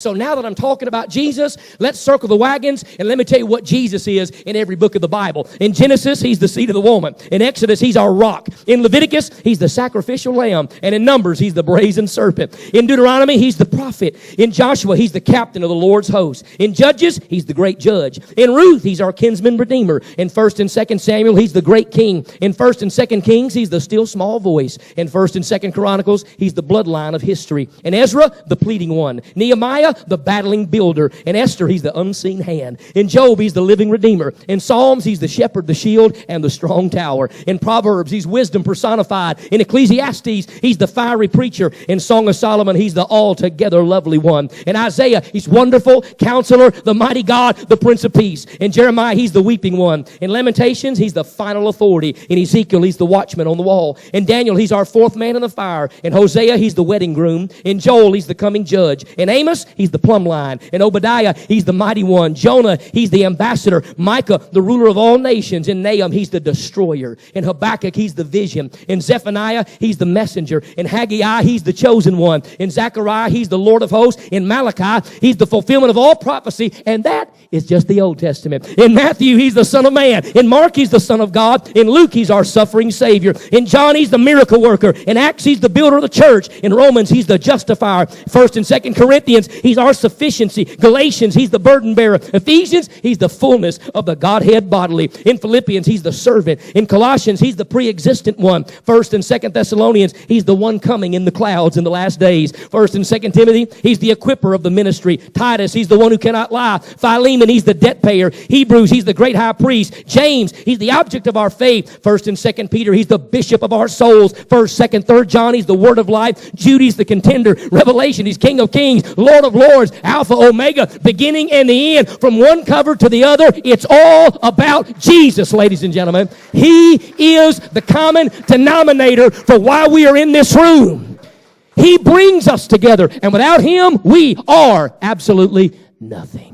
So now that I'm talking about Jesus, let's circle the wagons and let me tell you what Jesus is in every book of the Bible. In Genesis, he's the seed of the woman. In Exodus, he's our rock. In Leviticus, he's the sacrificial lamb. And in Numbers, he's the brazen serpent. In Deuteronomy, he's the prophet. In Joshua, he's the captain of the Lord's host. In Judges, he's the great judge. In Ruth, he's our kinsman redeemer. In 1st and 2nd Samuel, he's the great king. In 1st and 2nd Kings, he's the still small voice. In 1st and 2nd Chronicles, he's the bloodline of history. In Ezra, the pleading one. Nehemiah, the battling builder. In Esther, he's the unseen hand. In Job, he's the living redeemer. In Psalms, he's the shepherd, the shield, and the strong tower. In Proverbs, he's wisdom personified. In Ecclesiastes, he's the fiery preacher. In Song of Solomon, he's the altogether lovely one. In Isaiah, he's wonderful, counselor, the mighty God, the Prince of Peace. In Jeremiah, he's the weeping one. In Lamentations, he's the final authority. In Ezekiel, he's the watchman on the wall. In Daniel, he's our fourth man in the fire. In Hosea, he's the wedding groom. In Joel, he's the coming judge. In Amos, he's the plumb line. In Obadiah, he's the mighty one. Jonah, he's the ambassador. Micah, the ruler of all nations. In Nahum, he's the destroyer. In Habakkuk, he's the vision. In Zephaniah, he's the messenger. In Haggai, he's the chosen one. In Zechariah, he's the Lord of hosts. In Malachi, he's the fulfillment of all prophecy. And that is just the Old Testament. In Matthew, he's the Son of Man. In Mark, he's the Son of God. In Luke, he's our suffering Savior. In John, he's the miracle worker. In Acts, he's the builder of the church. In Romans, he's the justifier. 1st and 2nd Corinthians, he's our sufficiency. Galatians, he's the burden bearer. Ephesians, he's the fullness of the Godhead bodily. In Philippians, he's the servant. In Colossians, he's the pre-existent one. 1st and 2nd Thessalonians, he's the one coming in the clouds in the last days. 1st and 2nd Timothy, he's the equipper of the ministry. Titus, he's the one who cannot lie. Philemon, he's the debt payer. Hebrews, he's the great high priest. James, he's the object of our faith. 1st and 2nd Peter, he's the bishop of our souls. 1st, 2nd, 3rd John, he's the word of life. Jude's the contender. Revelation, he's King of kings, Lord of lords, Alpha, Omega, beginning and the end. From one cover to the other, it's all about Jesus, ladies and gentlemen. He is the common denominator for why we are in this room. He brings us together, and without Him, we are absolutely nothing.